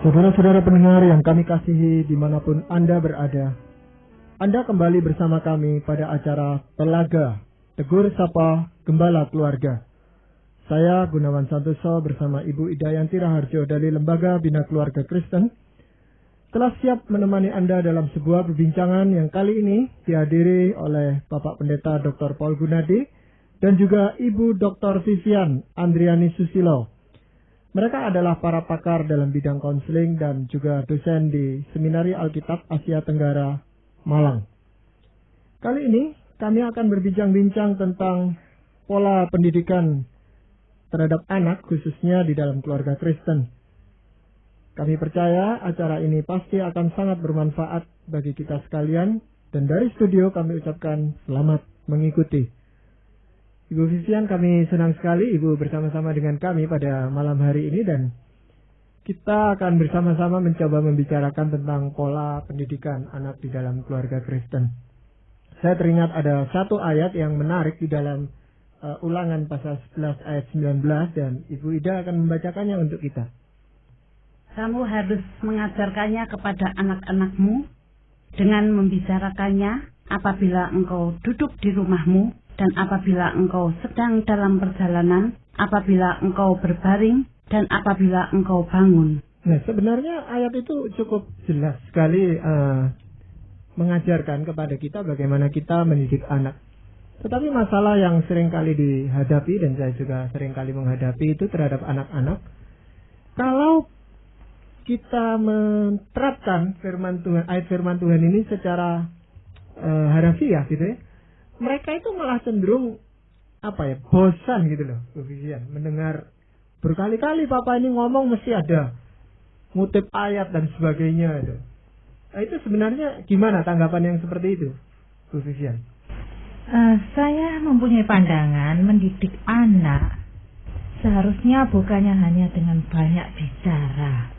Saudara-saudara pendengar yang kami kasihi dimanapun Anda berada, Anda kembali bersama kami pada acara Telaga, Tegur Sapa Gembala Keluarga. Saya Gunawan Santoso bersama Ibu Idayanti Raharjo dari Lembaga Bina Keluarga Kristen telah siap menemani Anda dalam sebuah perbincangan yang kali ini dihadiri oleh Bapak Pendeta Dr. Paul Gunadi dan juga Ibu Dr. Vivian Andriani Susilo. Mereka adalah para pakar dalam bidang konseling dan juga dosen di Seminari Alkitab Asia Tenggara, Malang. Kali ini kami akan berbincang-bincang tentang pola pendidikan terhadap anak khususnya di dalam keluarga Kristen. Kami percaya acara ini pasti akan sangat bermanfaat bagi kita sekalian dan dari studio kami ucapkan selamat mengikuti. Ibu Vivian, kami senang sekali Ibu bersama-sama dengan kami pada malam hari ini dan kita akan bersama-sama mencoba membicarakan tentang pola pendidikan anak di dalam keluarga Kristen. Saya teringat ada satu ayat yang menarik di dalam Ulangan pasal 11 ayat 19 dan Ibu Ida akan membacakannya untuk kita. Kamu harus mengajarkannya kepada anak-anakmu dengan membicarakannya apabila engkau duduk di rumahmu dan apabila engkau sedang dalam perjalanan, apabila engkau berbaring, dan apabila engkau bangun. Nah, sebenarnya ayat itu cukup jelas sekali mengajarkan kepada kita bagaimana kita mendidik anak. Tetapi masalah yang seringkali dihadapi, dan saya juga seringkali menghadapi itu terhadap anak-anak, kalau kita menerapkan firman Tuhan, ayat firman Tuhan ini secara harafiah gitu ya, mereka itu malah cenderung bosan gitu loh, Bu Vivian, mendengar berkali-kali papa ini ngomong mesti ada ngutip ayat dan sebagainya itu. Nah, itu sebenarnya gimana tanggapan yang seperti itu, Bu Vivian? Saya mempunyai pandangan mendidik anak seharusnya bukannya hanya dengan banyak bicara,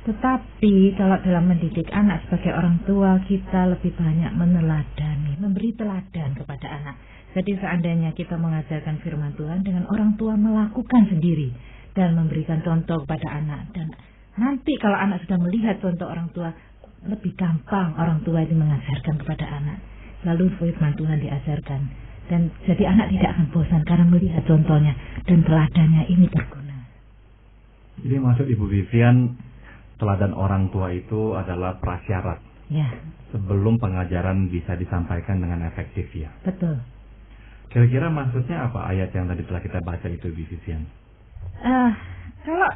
tetapi kalau dalam mendidik anak sebagai orang tua kita lebih banyak meneladani, memberi teladan kepada anak. Jadi seandainya kita mengajarkan firman Tuhan dengan orang tua melakukan sendiri dan memberikan contoh kepada anak, dan nanti kalau anak sudah melihat contoh orang tua, lebih gampang orang tua itu mengajarkan kepada anak. Lalu firman Tuhan diajarkan dan jadi anak tidak akan bosan karena melihat contohnya dan teladannya ini berguna. Jadi maksud Ibu Vivian, teladan orang tua itu adalah prasyarat ya, sebelum pengajaran bisa disampaikan dengan efektif ya. Betul. Kira-kira maksudnya apa ayat yang tadi telah kita baca itu, Bu Vivian? Kalau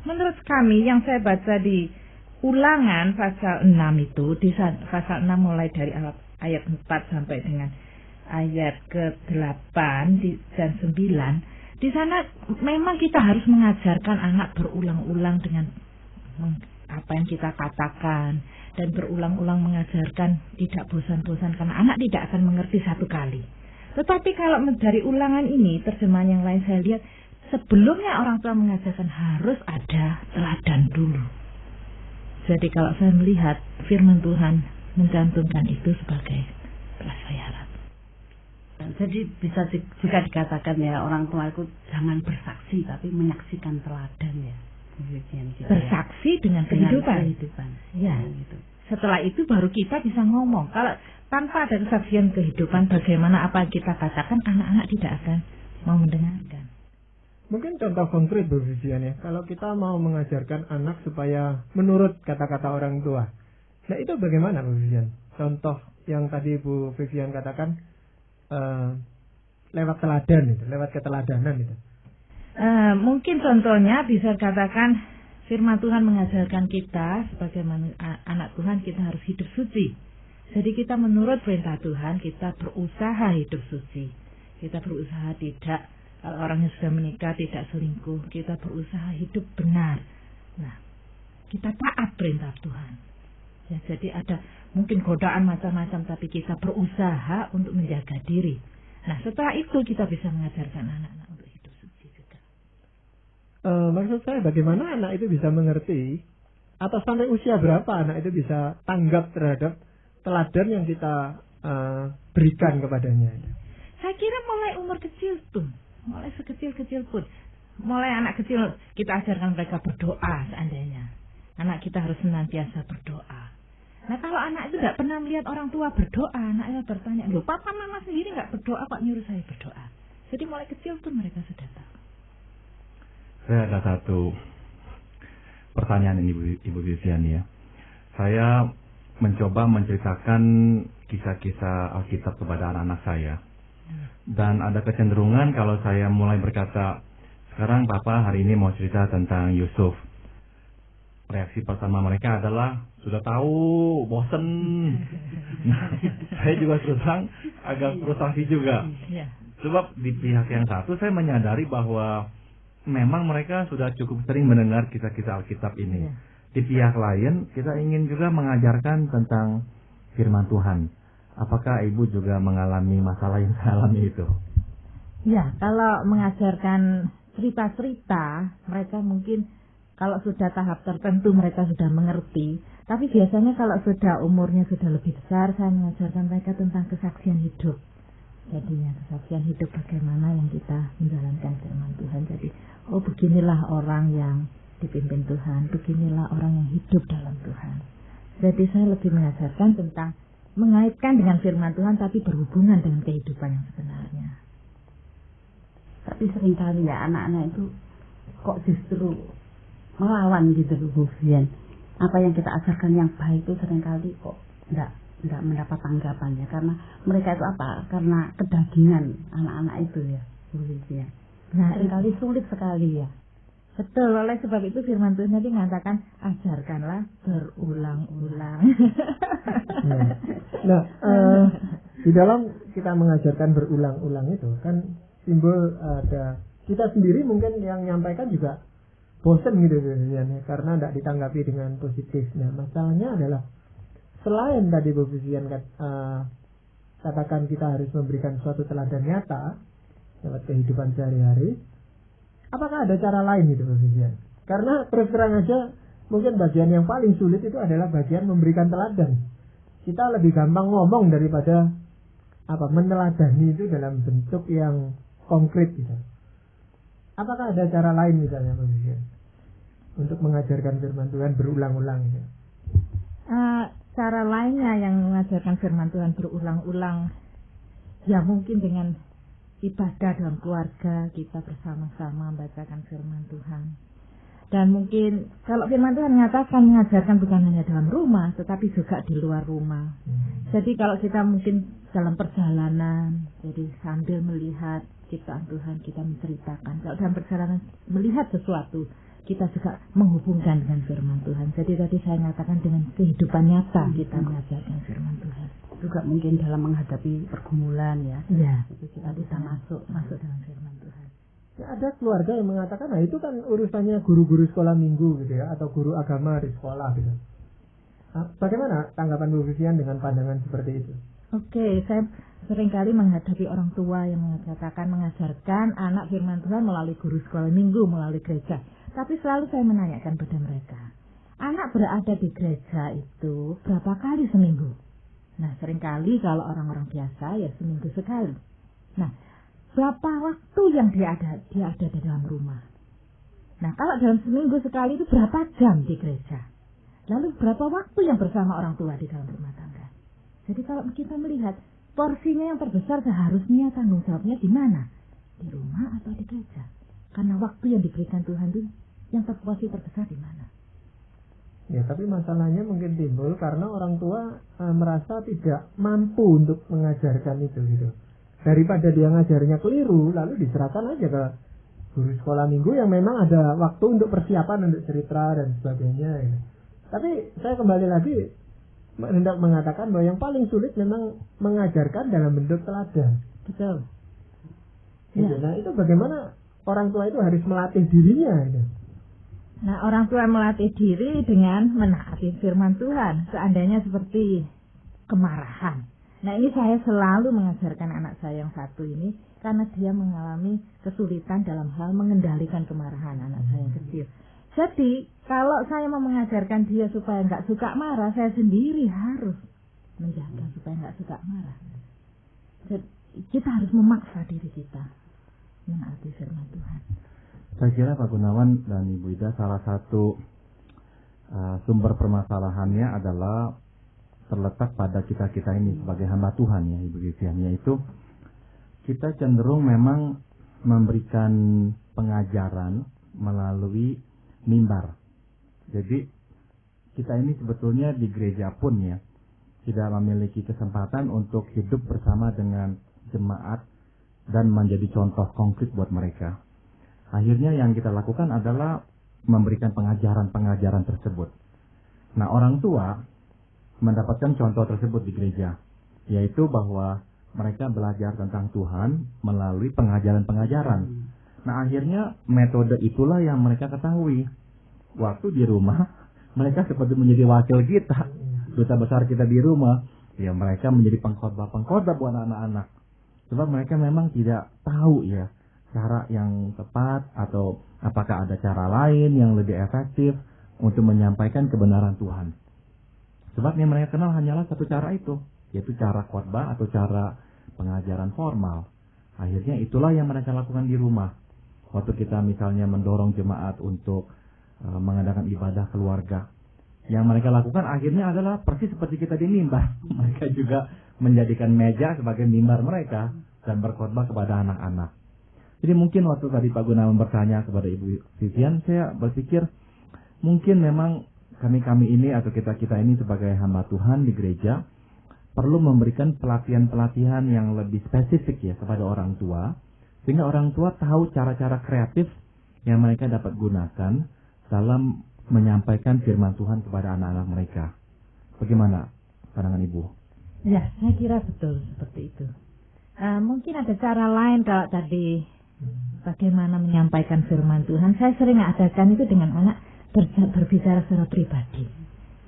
menurut kami yang saya baca di Ulangan pasal 6 itu, di pasal 6 mulai dari ayat 4 sampai dengan ayat ke-8 dan 9, di sana memang kita harus mengajarkan anak berulang-ulang dengan apa yang kita katakan dan berulang-ulang mengajarkan tidak bosan-bosan karena anak tidak akan mengerti satu kali. Tetapi kalau dari Ulangan ini terjemahan yang lain saya lihat sebelumnya orang tua mengajarkan harus ada teladan dulu. Jadi kalau saya melihat firman Tuhan mencantumkan itu sebagai prasyarat. Jadi bisa juga dikatakan ya orang tua itu jangan bersaksi tapi menyaksikan teladan ya. Bersaksi dengan kehidupan. Ya, gitu. Setelah itu baru kita bisa ngomong. Kalau tanpa ada kesaksian kehidupan, bagaimana apa yang kita katakan, anak-anak tidak akan mau mendengarkan. Mungkin contoh konkret, Bu Vivian ya, kalau kita mau mengajarkan anak supaya menurut kata-kata orang tua. Nah itu bagaimana, Bu Vivian? Contoh yang tadi Bu Vivian katakan lewat teladan itu, lewat keteladanan itu. Mungkin contohnya bisa katakan firman Tuhan mengajarkan kita sebagai anak Tuhan kita harus hidup suci. Jadi kita menurut perintah Tuhan kita berusaha hidup suci. Kita berusaha tidak, kalau orangnya sudah menikah tidak selingkuh, kita berusaha hidup benar. Nah, kita taat perintah Tuhan. Ya, jadi ada mungkin godaan macam-macam tapi kita berusaha untuk menjaga diri. Nah, setelah itu kita bisa mengajarkan anak-anak untuk hidup suci juga. Maksud saya bagaimana anak itu bisa mengerti atau sampai usia berapa anak itu bisa tanggap terhadap teladan yang kita berikan kepadanya. Saya kira mulai umur kecil tuh, mulai sekecil-kecil pun, mulai anak kecil kita ajarkan mereka berdoa seandainya. Anak kita harus senantiasa berdoa. Nah kalau anak itu tidak pernah melihat orang tua berdoa, anaknya bertanya, loh papa mama sendiri nggak berdoa kok nyuruh saya berdoa. Jadi mulai kecil pun mereka sudah tahu. Saya ada satu pertanyaan ini Ibu Vivian ya. Saya mencoba menceritakan kisah-kisah Alkitab kepada anak-anak saya. Dan ada kecenderungan kalau saya mulai berkata, sekarang Papa hari ini mau cerita tentang Yusuf. Reaksi pertama mereka adalah, sudah tahu, bosen. Nah, saya juga terus agak frustasi juga. Sebab di pihak yang satu saya menyadari bahwa memang mereka sudah cukup sering mendengar kisah-kisah Alkitab ini. Di pihak lain, kita ingin juga mengajarkan tentang firman Tuhan. Apakah Ibu juga mengalami masalah yang saya alami itu? Ya, kalau mengajarkan cerita-cerita, mereka mungkin kalau sudah tahap tertentu mereka sudah mengerti. Tapi biasanya kalau sudah umurnya sudah lebih besar, saya mengajarkan mereka tentang kesaksian hidup. Jadinya kesaksian hidup bagaimana yang kita menjalankan firman Tuhan. Jadi, oh beginilah orang yang dipimpin Tuhan, beginilah orang yang hidup dalam Tuhan. Jadi saya lebih mengajarkan tentang mengaitkan dengan firman Tuhan tapi berhubungan dengan kehidupan yang sebenarnya. Tapi seringkali ya anak-anak itu kok justru melawan gitu loh Bu Vivian. Apa yang kita ajarkan yang baik itu seringkali kok enggak mendapat tanggapannya. Karena mereka itu apa? Karena kedagingan anak-anak itu ya Bu Vivian. Nah, seringkali sulit sekali ya. Betul, oleh sebab itu firman Tuhan tadi mengatakan ajarkanlah berulang-ulang. Nah, di dalam kita mengajarkan berulang-ulang itu kan simbol ada kita sendiri mungkin yang menyampaikan juga bosan gitu ya, karena tidak ditanggapi dengan positif. Nah, masalahnya adalah selain tadi Bu Vivian katakan kita harus memberikan suatu teladan nyata lewat kehidupan sehari-hari. Apakah ada cara lain itu Bu Vivian? Karena terus terang aja mungkin bagian yang paling sulit itu adalah bagian memberikan teladan. Kita lebih gampang ngomong daripada meneladani itu dalam bentuk yang konkret gitu. Apakah ada cara lain misalnya Bu Vivian untuk mengajarkan firman Tuhan berulang-ulang gitu? Cara lainnya yang mengajarkan firman Tuhan berulang-ulang ya mungkin dengan ibadah dalam keluarga, kita bersama-sama membacakan firman Tuhan. Dan mungkin kalau firman Tuhan mengatakan mengajarkan bukan hanya dalam rumah, tetapi juga di luar rumah. Jadi kalau kita mungkin dalam perjalanan, jadi sambil melihat ciptaan Tuhan, kita menceritakan. Kalau dalam perjalanan melihat sesuatu, kita juga menghubungkan dengan firman Tuhan. Jadi tadi saya mengatakan dengan kehidupan nyata kita mengajarkan firman Tuhan. Juga mungkin dalam menghadapi pergumulan ya. Iya. Itu kita bisa masuk dalam firman Tuhan. Ya, ada keluarga yang mengatakan, nah itu kan urusannya guru-guru sekolah minggu gitu ya, atau guru agama di sekolah gitu. Nah, bagaimana tanggapan Bu Vivian dengan pandangan seperti itu? Oke, saya seringkali menghadapi orang tua yang mengatakan mengajarkan anak firman Tuhan melalui guru sekolah minggu, melalui gereja. Tapi selalu saya menanyakan pada mereka, anak berada di gereja itu berapa kali seminggu? Nah, seringkali kalau orang-orang biasa ya seminggu sekali. Nah, berapa waktu yang dia ada di dalam rumah? Nah, kalau dalam seminggu sekali itu berapa jam di gereja? Lalu berapa waktu yang bersama orang tua di dalam rumah tangga? Jadi kalau kita melihat porsinya yang terbesar seharusnya tanggung jawabnya di mana? Di rumah atau di gereja? Karena waktu yang diberikan Tuhan itu yang porsi terbesar di mana? Ya, tapi masalahnya mungkin timbul karena orang tua merasa tidak mampu untuk mengajarkan itu gitu. Daripada dia ngajarnya keliru, lalu diserahkan aja ke guru sekolah minggu yang memang ada waktu untuk persiapan untuk cerita dan sebagainya. Gitu. Tapi saya kembali lagi hendak mengatakan bahwa yang paling sulit memang mengajarkan dalam bentuk teladan. Betul. Gitu. Nah, itu bagaimana orang tua itu harus melatih dirinya gitu. Nah, orang tua melatih diri dengan menaati firman Tuhan. Seandainya seperti kemarahan. Nah, ini saya selalu mengajarkan anak saya yang satu ini karena dia mengalami kesulitan dalam hal mengendalikan kemarahan anak saya yang kecil. Jadi, kalau saya mau mengajarkan dia supaya nggak suka marah, saya sendiri harus menjaga supaya nggak suka marah. Jadi, kita harus memaksa diri kita menaati firman Tuhan. Saya kira Pak Gunawan dan Ibu Ida salah satu sumber permasalahannya adalah terletak pada kita ini sebagai hamba Tuhan ya Ibu Vivian, yaitu kita cenderung memang memberikan pengajaran melalui mimbar. Jadi kita ini sebetulnya di gereja pun ya tidak memiliki kesempatan untuk hidup bersama dengan jemaat dan menjadi contoh konkret buat mereka. Akhirnya yang kita lakukan adalah memberikan pengajaran-pengajaran tersebut. Nah, orang tua mendapatkan contoh tersebut di gereja, yaitu bahwa mereka belajar tentang Tuhan melalui pengajaran-pengajaran. Nah, akhirnya metode itulah yang mereka ketahui. Waktu di rumah, mereka seperti menjadi wakil kita, duta besar kita di rumah. Ya, mereka menjadi pengkhotbah buat anak-anak. Sebab mereka memang tidak tahu ya cara yang tepat atau apakah ada cara lain yang lebih efektif untuk menyampaikan kebenaran Tuhan. Sebab yang mereka kenal hanyalah satu cara itu, yaitu cara khotbah atau cara pengajaran formal. Akhirnya itulah yang mereka lakukan di rumah. Waktu kita misalnya mendorong jemaat untuk mengadakan ibadah keluarga, yang mereka lakukan akhirnya adalah persis seperti kita di mimbar. Mereka juga menjadikan meja sebagai mimbar mereka dan berkhotbah kepada anak-anak. Jadi mungkin waktu tadi Pak Gunawan bertanya kepada Ibu Vivian, saya berpikir mungkin memang kami ini atau kita ini sebagai hamba Tuhan di gereja perlu memberikan pelatihan-pelatihan yang lebih spesifik ya kepada orang tua, sehingga orang tua tahu cara-cara kreatif yang mereka dapat gunakan dalam menyampaikan firman Tuhan kepada anak-anak mereka. Bagaimana pandangan Ibu? Ya, saya kira betul seperti itu. Mungkin ada cara lain kalau tadi bagaimana menyampaikan firman Tuhan. Saya sering adakan itu dengan anak berbicara secara pribadi.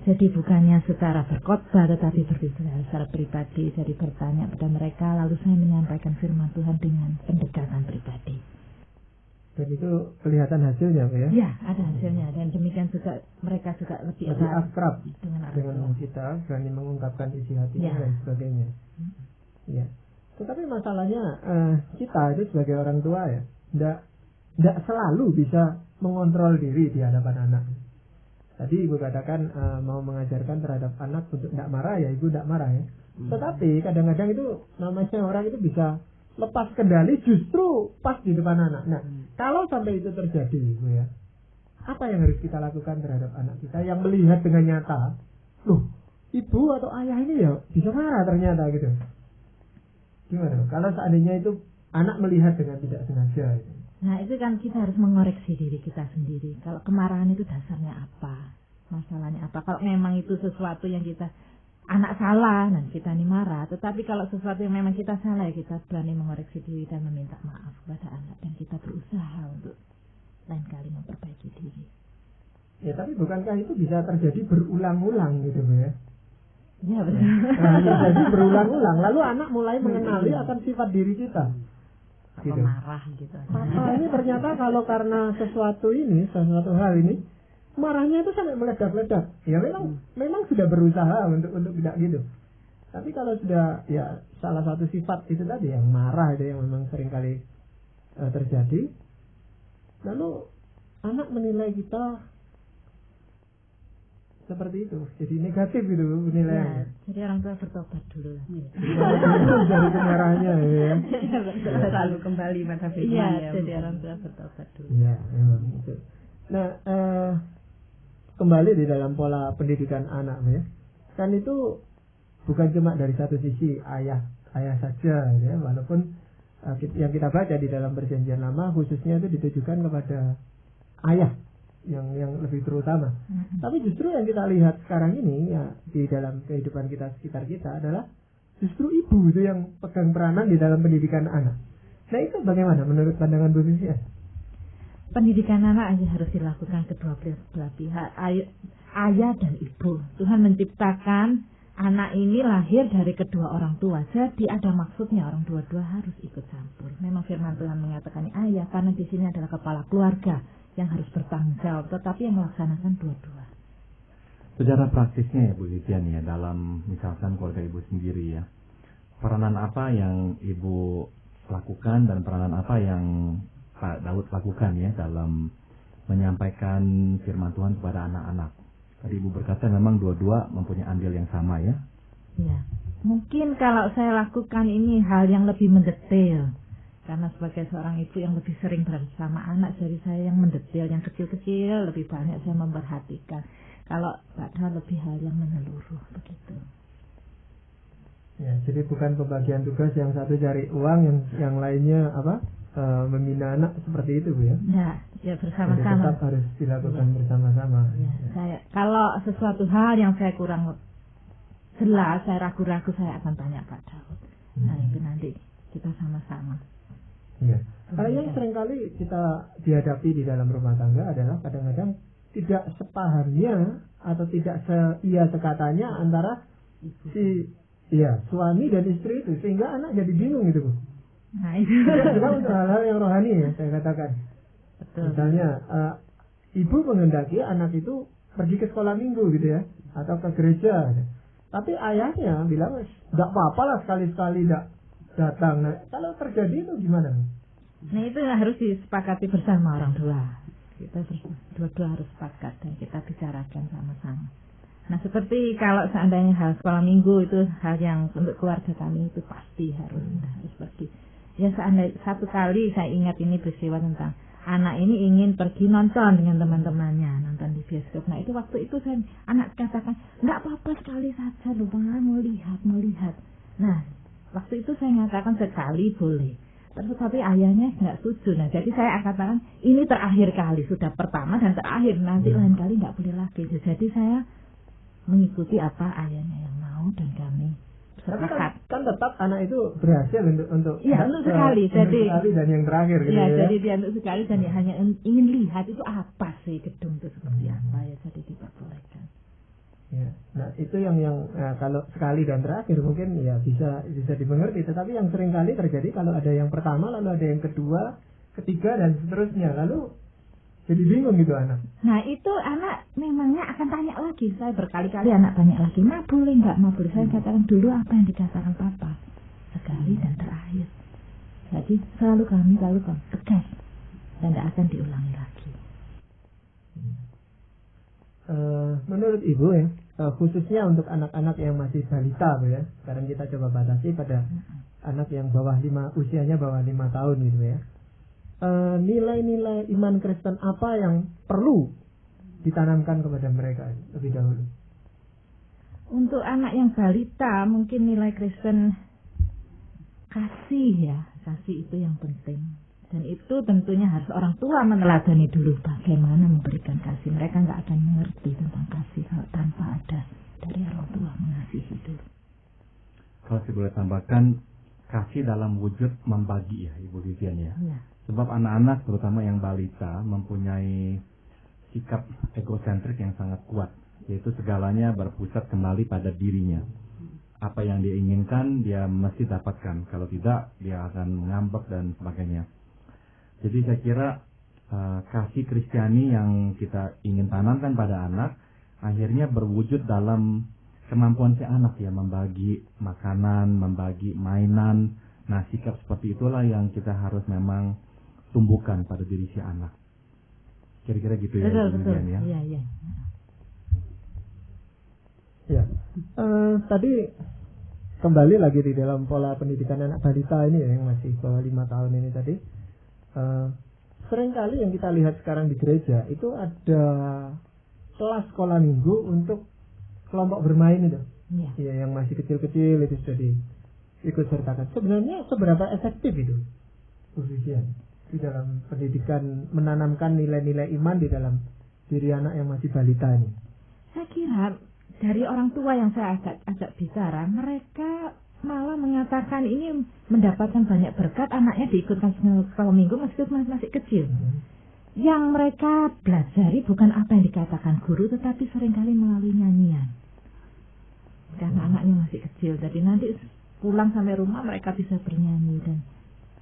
Jadi bukannya secara berkhotbah, tetapi berbicara secara pribadi. Jadi bertanya pada mereka, lalu saya menyampaikan firman Tuhan dengan pendekatan pribadi. Dan itu kelihatan hasilnya, Pak ya? Ya, ada hasilnya. Dan demikian juga mereka juga lebih akrab dengan kita, berani mengungkapkan isi hatinya dan sebagainya. Ya. Tetapi masalahnya kita itu sebagai orang tua ya, tidak selalu bisa mengontrol diri di hadapan anak. Tadi Ibu katakan mau mengajarkan terhadap anak untuk tidak marah ya, Ibu tidak marah ya. Tetapi kadang-kadang itu namanya orang itu bisa lepas kendali justru pas di depan anak. Nah, kalau sampai itu terjadi, Ibu ya, apa yang harus kita lakukan terhadap anak kita yang melihat dengan nyata, loh, ibu atau ayah ini ya bisa marah ternyata gitu. Gimana? Kalau seandainya itu anak melihat dengan tidak sengaja. Gitu. Nah, itu kan kita harus mengoreksi diri kita sendiri. Kalau kemarahan itu dasarnya apa? Masalahnya apa? Kalau memang itu sesuatu yang kita anak salah, dan kita ini marah. Tetapi kalau sesuatu yang memang kita salah, ya kita berani mengoreksi diri dan meminta maaf kepada anak. Dan kita berusaha untuk lain kali memperbaiki diri. Ya, tapi bukankah itu bisa terjadi berulang-ulang gitu ya? Ya, betul. Nah, jadi berulang-ulang. Lalu anak mulai mengenali akan sifat diri kita. Gitu. Marah gitu. Papa ini ternyata kalau karena sesuatu hal ini, marahnya itu sampai meledak-ledak. Ya memang sudah berusaha untuk tidak gitu. Tapi kalau sudah ya salah satu sifat itu tadi yang marah itu yang memang sering kali terjadi. Lalu anak menilai kita seperti itu, jadi negatif gitu penilaian. Ya, jadi orang tua bertobat dulu lah. Dari kemarahannya ya. Selalu kembali pada firman ya. Jadi orang tua bertobat dulu. Iya, memang itu. Nah, kembali di dalam pola pendidikan anak ya. Kan itu bukan cuma dari satu sisi ayah saja ya, walaupun yang kita baca di dalam Perjanjian Lama khususnya itu ditujukan kepada ayah yang lebih terutama. Tapi justru yang kita lihat sekarang ini ya di dalam kehidupan kita sekitar kita adalah justru ibu itu yang pegang peranan di dalam pendidikan anak. Nah, itu bagaimana menurut pandangan Bu Vivian? Pendidikan anak harus dilakukan kedua belah pihak, ayah dan ibu. Tuhan menciptakan anak ini lahir dari kedua orang tua. Jadi ada maksudnya orang dua-dua harus ikut campur. Memang firman Tuhan mengatakan ayah karena di sini adalah kepala keluarga yang harus bertanggung jawab, tetapi yang melaksanakan dua-dua. Secara praktisnya ya Bu Vivian ya, dalam misalkan keluarga Ibu sendiri ya, peranan apa yang Ibu lakukan dan peranan apa yang Pak Daud lakukan ya dalam menyampaikan firman Tuhan kepada anak-anak, Tadi Ibu berkata memang dua-dua mempunyai andil yang sama ya. Ya, mungkin kalau saya lakukan ini hal yang lebih mendetail. Karena sebagai seorang ibu yang lebih sering bersama anak, jadi saya yang mendetail, yang kecil-kecil lebih banyak saya memperhatikan. Kalau padahal lebih hal yang menyeluruh begitu. Ya, jadi bukan pembagian tugas, yang satu cari uang, yang lainnya membina anak, seperti itu Bu ya? Ya bersama-sama. Tetap harus dilakukan bersama-sama. Saya kalau sesuatu hal yang saya kurang jelas, saya ragu-ragu, saya akan tanya Pak Daud. Nah itu nanti kita sama-sama. Iya. Kalau yang seringkali kita dihadapi di dalam rumah tangga adalah kadang-kadang tidak sepahamnya atau tidak seia sekatanya antara suami dan istri itu, sehingga anak jadi bingung gitu Bu. Nah itu juga untuk hal-hal yang rohani ya saya katakan. Betul. Misalnya ibu menghendaki anak itu pergi ke sekolah minggu gitu ya, atau ke gereja. Tapi ayahnya bilang enggak apa-apa lah sekali-sekali enggak datang. Nah, kalau terjadi itu gimana? Nah itu harus disepakati bersama orang tua. Kita dua-dua harus sepakat dan kita bicarakan sama-sama. Nah seperti kalau seandainya hal sekolah minggu itu hal yang untuk keluarga kami itu pasti harus pergi. Ya seandainya satu kali saya ingat ini peristiwa tentang anak ini ingin pergi nonton dengan teman-temannya, nonton di bioskop. Nah itu waktu itu anak katakan enggak apa-apa, sekali saja loh, mau lihat. Nah waktu itu saya mengatakan sekali boleh, tapi ayahnya nggak setuju. Nah jadi saya katakan ini terakhir kali, sudah pertama dan terakhir, nanti lain kali nggak boleh lagi. Jadi saya mengikuti apa ayahnya yang mau dan kami sepakat. Tapi kan tetap anak itu berhasil untuk sekali. Jadi sekali dan yang terakhir gitu ya. Jadi dia untuk sekali dan dia hanya ingin lihat itu apa sih gedung itu seperti apa ya, jadi diperbolehkan. Ya, nah itu yang kalau sekali dan terakhir mungkin ya bisa dimengerti, tetapi yang sering kali terjadi kalau ada yang pertama lalu ada yang kedua, ketiga dan seterusnya, lalu jadi bingung gitu anak. Nah itu anak memangnya akan tanya lagi, saya berkali-kali anak tanya lagi, ma boleh nggak, ma boleh. Saya katakan dulu apa yang dikatakan papa, sekali dan terakhir. Jadi selalu kami tegas dan tidak akan diulangi lagi. Menurut Ibu ya, khususnya untuk anak-anak yang masih balita Bu ya, sekarang kita coba batasi pada anak yang usianya bawah 5 tahun gitu ya. Nilai-nilai iman Kristen apa yang perlu ditanamkan kepada mereka lebih dahulu? Untuk anak yang balita mungkin nilai Kristen kasih itu yang penting. Dan itu tentunya harus orang tua meneladani dulu bagaimana memberikan kasih. Mereka nggak akan mengerti tentang kasih kalau tanpa ada dari orang tua mengasihi dulu. Kalau saya boleh tambahkan, kasih dalam wujud membagi ya Ibu Vivian ya. Sebab anak-anak terutama yang balita mempunyai sikap egosentrik yang sangat kuat, yaitu segalanya berpusat kembali pada dirinya. Apa yang dia inginkan dia mesti dapatkan, kalau tidak dia akan ngambek dan sebagainya. Jadi saya kira kasih Kristiani yang kita ingin tanamkan pada anak akhirnya berwujud dalam kemampuan si anak ya, membagi makanan, membagi mainan. Nah sikap seperti itulah yang kita harus memang tumbuhkan pada diri si anak. Kira-kira gitu ya. Betul. Ya. Iya. Ya. Tadi kembali lagi di dalam pola pendidikan anak balita ini ya, yang masih bawah 5 tahun ini tadi. Seringkali yang kita lihat sekarang di gereja itu ada kelas sekolah minggu untuk kelompok bermain itu. Ya, yang masih kecil-kecil itu sudah diikut sertakan. Sebenarnya seberapa efektif itu khususnya di dalam pendidikan menanamkan nilai-nilai iman di dalam diri anak yang masih balita ini? Saya kira dari orang tua yang saya ajak bicara, mereka malah mengatakan ini mendapatkan banyak berkat, anaknya diikutkan sekolah minggu meskipun masih kecil. Yang mereka pelajari bukan apa yang dikatakan guru, tetapi seringkali melalui nyanyian. Karena anaknya masih kecil, jadi nanti pulang sampai rumah mereka bisa bernyanyi dan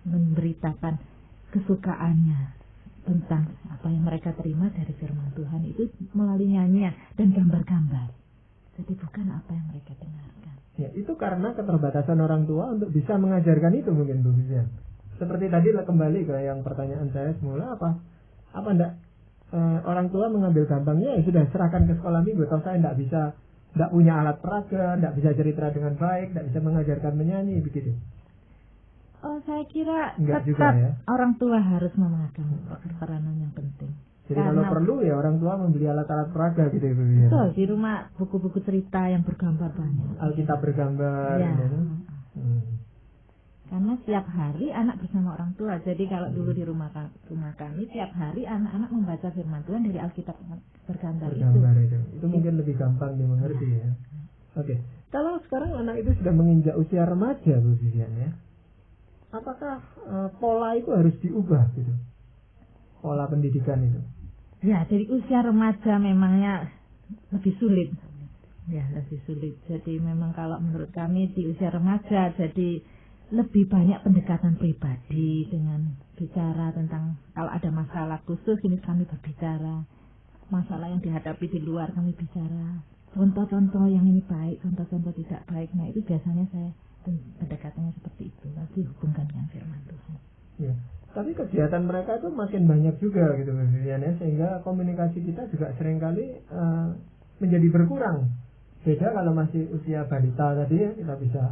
memberitakan kesukaannya tentang apa yang mereka terima dari firman Tuhan itu melalui nyanyian dan gambar-gambar. Jadi bukan apa yang mereka dengarkan. Ya, itu karena keterbatasan orang tua untuk bisa mengajarkan itu mungkin Bu Vivian. Seperti tadi kembali ke yang pertanyaan saya semula, apa enggak orang tua mengambil gampangnya ya sudah serahkan ke sekolah minggu. Atau saya tidak punya alat peraga, tidak bisa cerita dengan baik, tidak bisa mengajarkan menyanyi begitu. Oh, saya kira Enggak tetap juga ya. orang tua harus memegang peranan yang penting. Jadi kalau perlu ya orang tua membeli alat-alat peraga gitu Ibu Vivian. Betul, di rumah buku-buku cerita yang bergambar banyak. Alkitab bergambar. Ya. Gitu. Karena tiap hari anak bersama orang tua. Jadi kalau dulu di rumah kami tiap hari anak-anak membaca firman Tuhan dari Alkitab bergambar itu. Itu mungkin lebih gampang dimengerti ya. Oke. Kalau sekarang anak itu sudah menginjak usia remaja Bu Vivian ya. Apakah pola itu harus diubah gitu? Pola pendidikan itu. Ya, dari usia remaja memangnya lebih sulit. Ya, lebih sulit. Jadi memang kalau menurut kami di usia remaja jadi lebih banyak pendekatan pribadi dengan bicara tentang kalau ada masalah khusus ini kami berbicara. Masalah yang dihadapi di luar kami bicara. Contoh-contoh yang ini baik, contoh-contoh tidak baik. Nah, itu biasanya saya pendekatannya seperti itu. Nanti hubungkan dengan firman Tuhan. Ya. Tapi kegiatan mereka itu makin banyak juga gitu Bu Vivian ya, sehingga komunikasi kita juga seringkali menjadi berkurang. Beda kalau masih usia balita tadi ya, kita bisa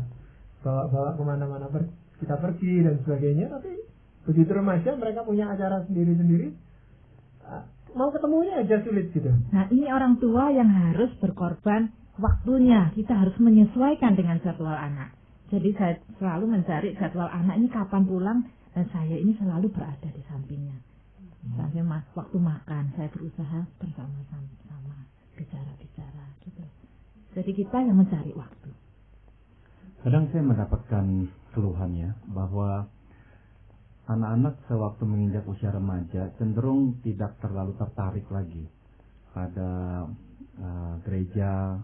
bawa kemana-mana kita pergi dan sebagainya. Tapi begitu remaja mereka punya acara sendiri-sendiri, mau ketemunya aja sulit gitu. Nah, ini orang tua yang harus berkorban waktunya. Kita harus menyesuaikan dengan jadwal anak. Jadi saya selalu mencari jadwal anak ini kapan pulang. Dan saya ini selalu berada di sampingnya. Sampai waktu makan, saya berusaha bersama-sama bicara-bicara gitu. Jadi kita yang mencari waktu. Kadang saya mendapatkan keluhan ya, bahwa anak-anak sewaktu menginjak usia remaja cenderung tidak terlalu tertarik lagi pada gereja,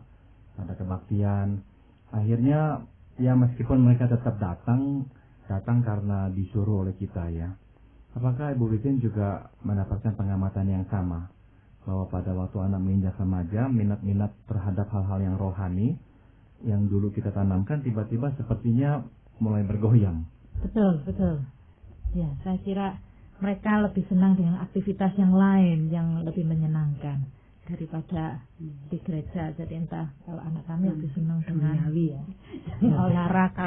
pada kebaktian. Akhirnya ya meskipun mereka tetap datang karena disuruh oleh kita ya. Apakah Ibu Vivian juga mendapatkan pengamatan yang sama? Bahwa pada waktu anak menginjak remaja, minat-minat terhadap hal-hal yang rohani yang dulu kita tanamkan tiba-tiba sepertinya mulai bergoyang. Betul. Ya, saya kira mereka lebih senang dengan aktivitas yang lain yang lebih menyenangkan daripada di gereja. Jadi entah kalau anak kami lebih senang dengan olahraga.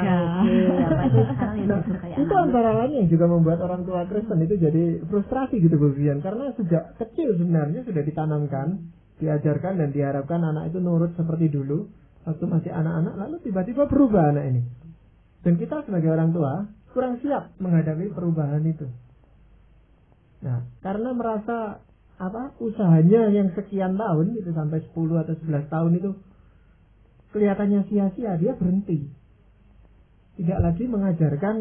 Itu antara lain yang juga membuat orang tua Kristen itu jadi frustrasi gitu Bu Vivian, karena sejak kecil sebenarnya sudah ditanamkan, diajarkan dan diharapkan anak itu nurut seperti dulu waktu masih anak-anak, lalu tiba-tiba berubah anak ini. Dan kita sebagai orang tua kurang siap menghadapi perubahan itu. Nah, karena merasa usahanya yang sekian tahun itu sampai 10 atau 11 tahun itu kelihatannya sia-sia, dia berhenti. Tidak lagi mengajarkan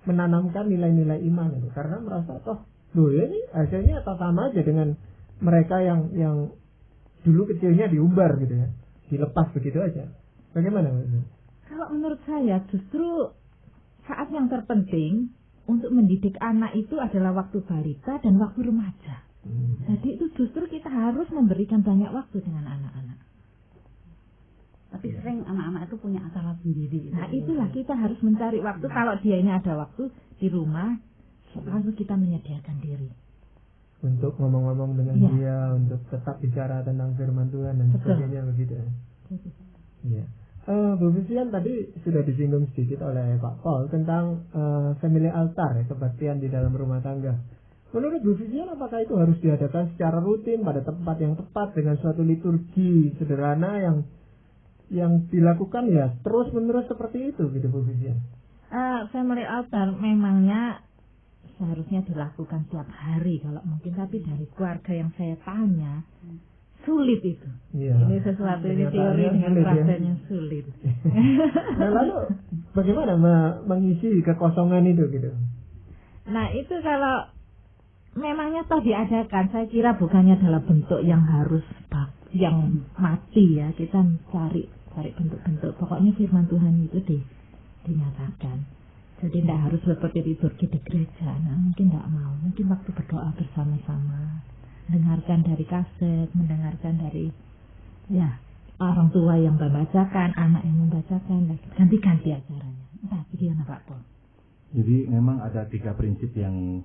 menanamkan nilai-nilai iman itu, karena merasa ini hasilnya sama aja dengan mereka yang dulu kecilnya diumbar gitu ya, dilepas begitu aja. Bagaimana Mas? Kalau menurut saya justru saat yang terpenting untuk mendidik anak itu adalah waktu balita dan waktu remaja. Jadi itu justru kita harus memberikan banyak waktu dengan anak-anak. Tapi sering anak-anak itu punya acara sendiri. Nah itulah kita harus mencari waktu. Kalau dia ini ada waktu di rumah, lalu kita menyediakan diri. Untuk ngomong-ngomong dengan dia, untuk tetap bicara tentang firman Tuhan dan sebagainya begitu. Iya. Bu Vivian tadi sudah disinggung sedikit oleh Pak Paul tentang family altar ya, kebaktian di dalam rumah tangga. Menurut Bu Vivian, apakah itu harus diadakan secara rutin pada tempat yang tepat dengan suatu liturgi sederhana yang dilakukan ya terus menerus seperti itu gitu Bu Vivian? Family altar memangnya seharusnya dilakukan tiap hari kalau mungkin, tapi dari keluarga yang saya tanya sulit itu. Ya. Ini sesuatu ini teori dengan prakteknya sulit. Nah, lalu bagaimana mengisi kekosongan itu gitu? Nah itu kalau memangnya toh diadakan, saya kira bukannya dalam bentuk yang harus yang mati ya. Kita cari bentuk-bentuk. Pokoknya firman Tuhan itu dinyatakan. Jadi tidak harus seperti liturgi di gereja. Nah mungkin tidak mau. Mungkin waktu berdoa bersama-sama, mendengarkan dari kaset, mendengarkan dari orang tua yang membacakan, anak yang membacakan, ganti-ganti acaranya. Nah, bagaimana Pak Paul? Jadi memang ada 3 prinsip yang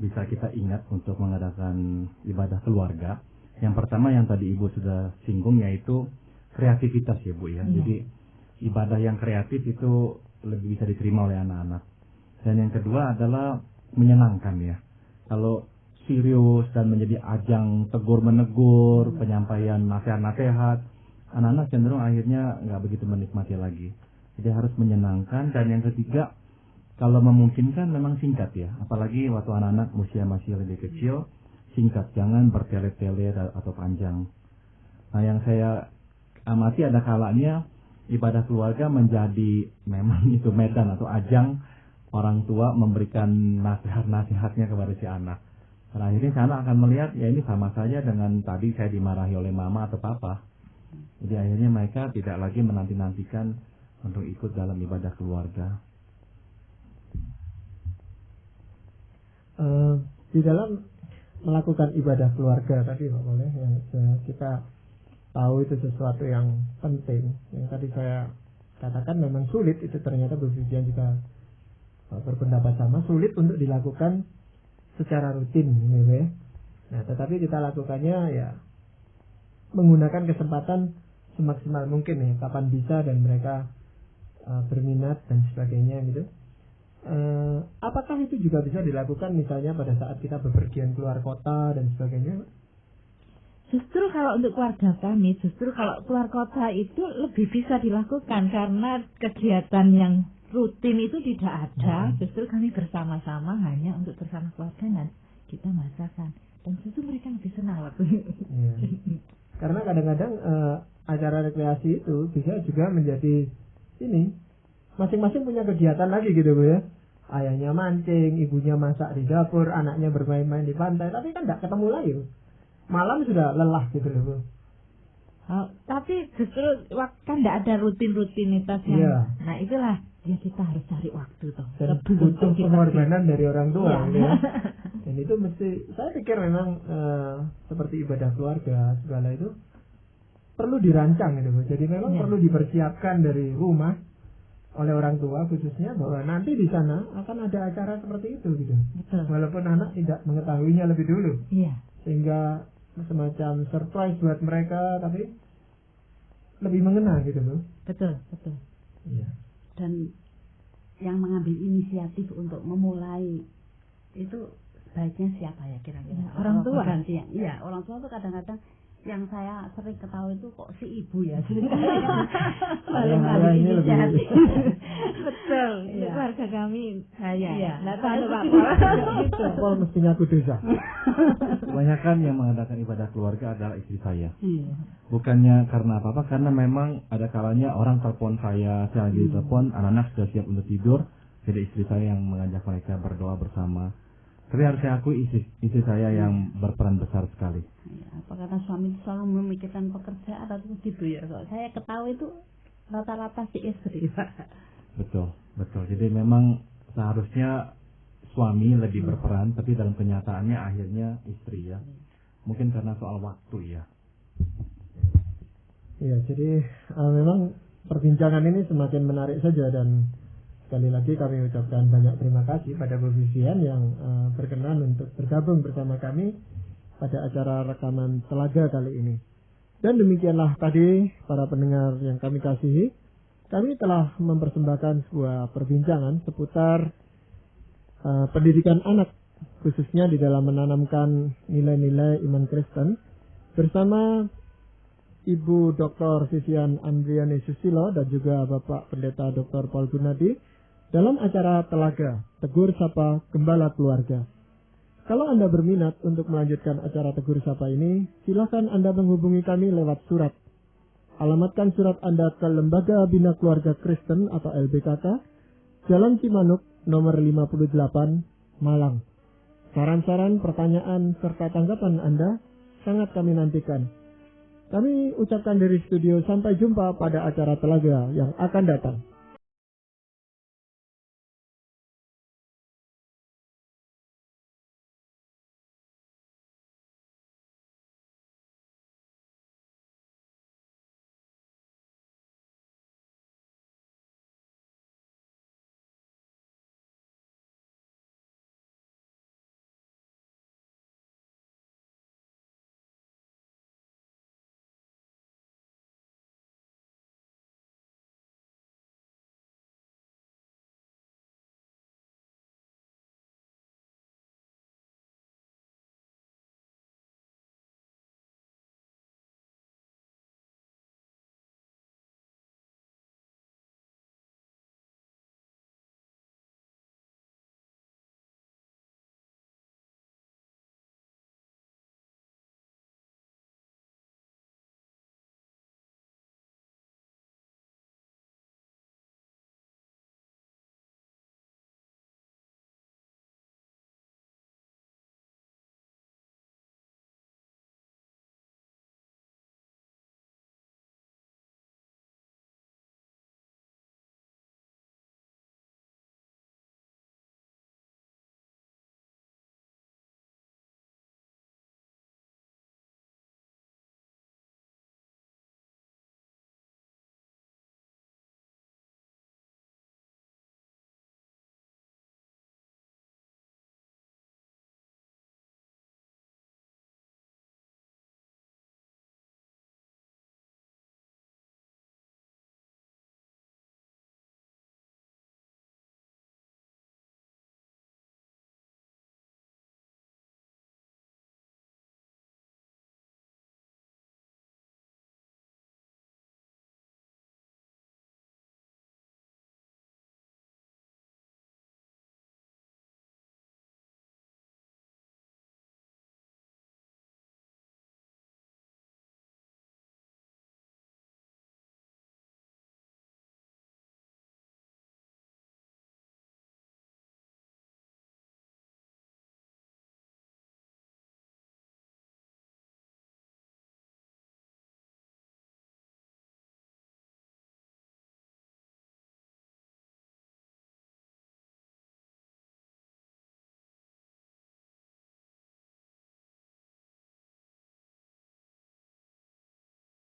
bisa kita ingat untuk mengadakan ibadah keluarga. Yang pertama yang tadi Ibu sudah singgung, yaitu kreativitas ya Bu ya. Jadi ibadah yang kreatif itu lebih bisa diterima oleh anak-anak. Dan yang kedua adalah menyenangkan ya. Kalau serius dan menjadi ajang tegur-menegur, penyampaian nasihat-nasihat, anak-anak cenderung akhirnya nggak begitu menikmati lagi. Jadi harus menyenangkan. Dan yang ketiga, kalau memungkinkan memang singkat ya. Apalagi waktu anak-anak usia masih lebih kecil, singkat, jangan bertele-tele atau panjang. Nah, yang saya amati ada kalanya ibadah keluarga menjadi memang itu medan atau ajang orang tua memberikan nasihat-nasihatnya kepada si anak. Dan akhirnya anak akan melihat, ya ini sama saja dengan tadi saya dimarahi oleh mama atau papa. Jadi akhirnya mereka tidak lagi menanti-nantikan untuk ikut dalam ibadah keluarga. Di dalam melakukan ibadah keluarga tadi Pak boleh yang kita tahu itu sesuatu yang penting. Yang tadi saya katakan memang sulit, itu ternyata Bu Vivian juga berpendapat sama, sulit untuk dilakukan secara rutin gitu ya. Nah, tetapi kita lakukannya ya menggunakan kesempatan semaksimal mungkin ya, kapan bisa dan mereka berminat dan sebagainya gitu. Apakah itu juga bisa dilakukan misalnya pada saat kita bepergian keluar kota dan sebagainya? Justru kalau untuk keluarga kami, justru kalau keluar kota itu lebih bisa dilakukan karena kegiatan yang rutin itu tidak ada. Justru kami bersama-sama hanya untuk bersama keluarga dan kita masakan. Dan justru mereka lebih senang waktu ya. Karena kadang-kadang acara rekreasi itu bisa juga menjadi ini, masing-masing punya kegiatan lagi gitu Bu ya. Ayahnya mancing, ibunya masak di dapur, anaknya bermain-main di pantai, tapi kan tidak ketemu lagi Bu. Malam sudah lelah gitu loh Bu. Tapi justru kan tidak ada rutinitas yang nah itulah ya kita harus cari waktu toh. Dan butuh pengorbanan dari orang tua gitu ya. Dan itu mesti, saya pikir memang seperti ibadah keluarga segala itu perlu dirancang gitu Bu. Jadi memang perlu dipersiapkan dari rumah oleh orang tua khususnya, bahwa nanti di sana akan ada acara seperti itu gitu. Betul. Walaupun anak tidak mengetahuinya lebih dulu. Iya. Sehingga semacam surprise buat mereka, tapi lebih mengena gitu Bu. Betul, betul. Iya. Dan yang mengambil inisiatif untuk memulai itu sebaiknya siapa ya kira-kira? Orang tua. Iya, orang tua tuh kadang-kadang yang saya sering ketahui itu kok si ibu ya. Paling ini lebih. Betul. Iya. Keluarga kami saya. Iya. Enggak tahu Pak. Gitu. Pol mestinya aku dosa. Kebanyakan yang mengadakan ibadah keluarga adalah istri saya. Iya. Bukannya karena apa-apa, karena memang ada kalanya orang telepon saya lagi telepon, anak-anak sudah siap untuk tidur, jadi istri saya yang mengajak mereka berdoa bersama. Tapi harus saya akui istri saya yang berperan besar sekali. Ya, apa karena suami itu selalu memikirkan pekerjaan atau gitu ya? Kalau saya ketahui itu rata-rata si istri, Pak. Betul. Jadi memang seharusnya suami lebih berperan, tapi dalam kenyataannya akhirnya istri ya. Mungkin karena soal waktu ya. Iya, jadi memang perbincangan ini semakin menarik saja, dan sekali lagi kami ucapkan banyak terima kasih pada Bu Vivian yang berkenan untuk bergabung bersama kami pada acara rekaman Telaga kali ini. Dan demikianlah tadi para pendengar yang kami kasihi, kami telah mempersembahkan sebuah perbincangan seputar pendidikan anak, khususnya di dalam menanamkan nilai-nilai iman Kristen, bersama Ibu Dr. Vivian Andriani Susilo dan juga Bapak Pendeta Dr. Paul Gunadi dalam acara Telaga, Tegur Sapa Gembala Keluarga. Kalau Anda berminat untuk melanjutkan acara Tegur Sapa ini, silakan Anda menghubungi kami lewat surat. Alamatkan surat Anda ke Lembaga Bina Keluarga Kristen atau LBKK, Jalan Cimanuk, nomor 58, Malang. Saran-saran, pertanyaan, serta tanggapan Anda sangat kami nantikan. Kami ucapkan dari studio sampai jumpa pada acara Telaga yang akan datang.